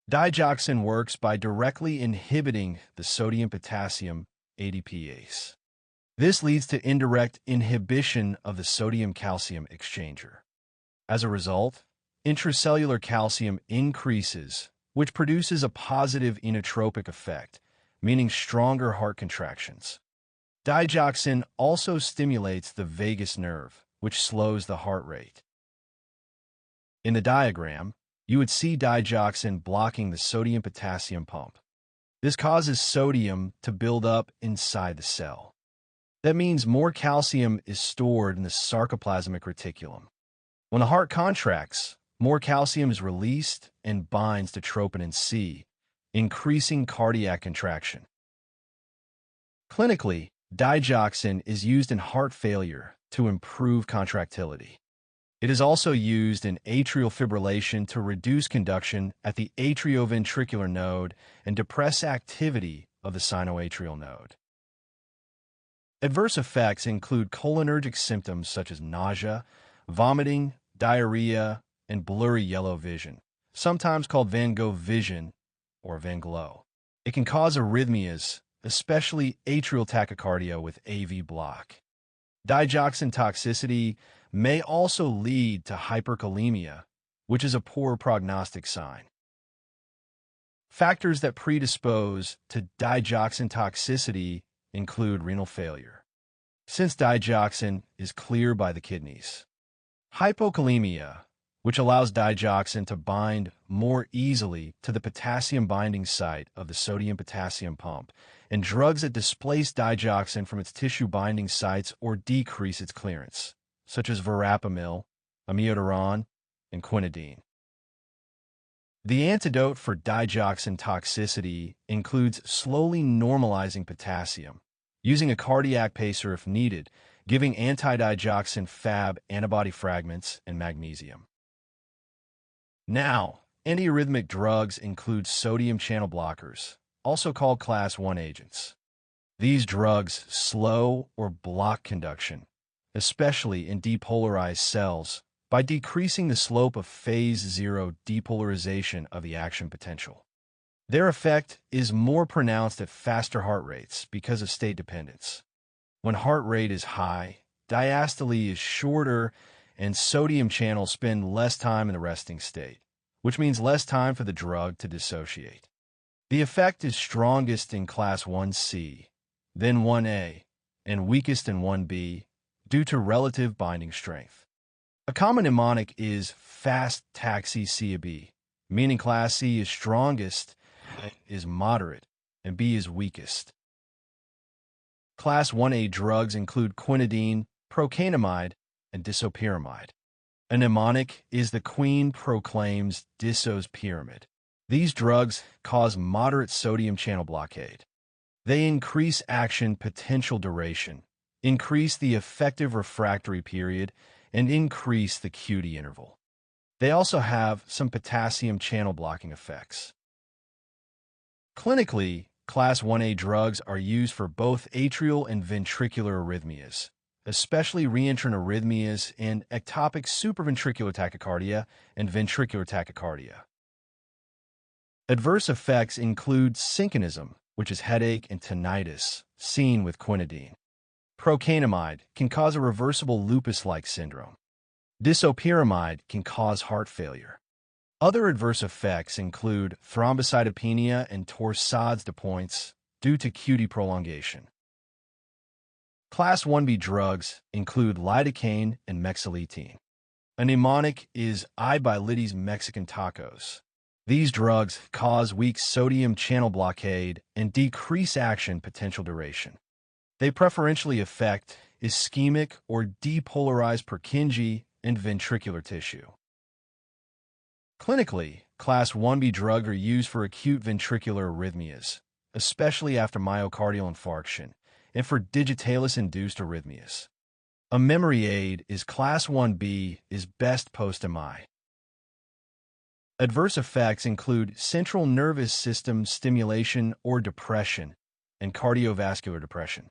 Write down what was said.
Digoxin works by directly inhibiting the sodium-potassium ADPase. This leads to indirect inhibition of the sodium-calcium exchanger. As a result, intracellular calcium increases, which produces a positive inotropic effect, meaning stronger heart contractions. Digoxin also stimulates the vagus nerve, which slows the heart rate. In the diagram, you would see digoxin blocking the sodium-potassium pump. This causes sodium to build up inside the cell. That means more calcium is stored in the sarcoplasmic reticulum. When the heart contracts, more calcium is released and binds to troponin C, increasing cardiac contraction. Clinically, digoxin is used in heart failure to improve contractility. It is also used in atrial fibrillation to reduce conduction at the atrioventricular node and depress activity of the sinoatrial node. Adverse effects include cholinergic symptoms such as nausea, vomiting, diarrhea, and blurry yellow vision, sometimes called Van Gogh vision or Van Gogh. It can cause arrhythmias, especially atrial tachycardia with AV block. Digoxin toxicity may also lead to hyperkalemia, which is a poor prognostic sign. Factors that predispose to digoxin toxicity include renal failure, since digoxin is cleared by the kidneys. Hypokalemia, which allows digoxin to bind more easily to the potassium binding site of the sodium-potassium pump, and drugs that displace digoxin from its tissue binding sites or decrease its clearance, such as verapamil, amiodarone, and quinidine. The antidote for digoxin toxicity includes slowly normalizing potassium, using a cardiac pacer if needed, giving anti-digoxin Fab antibody fragments, and magnesium. Now, antiarrhythmic drugs include sodium channel blockers, also called Class 1 agents. These drugs slow or block conduction, especially in depolarized cells, by decreasing the slope of phase 0 depolarization of the action potential. Their effect is more pronounced at faster heart rates because of state dependence. When heart rate is high, diastole is shorter and sodium channels spend less time in the resting state, which means less time for the drug to dissociate. The effect is strongest in Class 1C, then 1A, and weakest in 1B due to relative binding strength. A common mnemonic is fast taxi CB, meaning Class C is strongest, is moderate, and B is weakest. Class 1A drugs include quinidine, procainamide, and disopyramide. A mnemonic is the Queen proclaims Disso's pyramid. These drugs cause moderate sodium channel blockade. They increase action potential duration, increase the effective refractory period, and increase the QT interval. They also have some potassium channel blocking effects. Clinically, Class 1A drugs are used for both atrial and ventricular arrhythmias, especially reentrant arrhythmias and ectopic supraventricular tachycardia and ventricular tachycardia. Adverse effects include synconism, which is headache and tinnitus, seen with quinidine. Procainamide can cause a reversible lupus-like syndrome. Disopyramide can cause heart failure. Other adverse effects include thrombocytopenia and torsades de pointes due to QT prolongation. Class 1B drugs include lidocaine and mexiletine. A mnemonic is I by Liddy's Mexican Tacos. These drugs cause weak sodium channel blockade and decrease action potential duration. They preferentially affect ischemic or depolarized Purkinje and ventricular tissue. Clinically, Class 1B drugs are used for acute ventricular arrhythmias, especially after myocardial infarction, and for digitalis-induced arrhythmias. A memory aid is Class 1B is best post-MI. Adverse effects include central nervous system stimulation or depression and cardiovascular depression.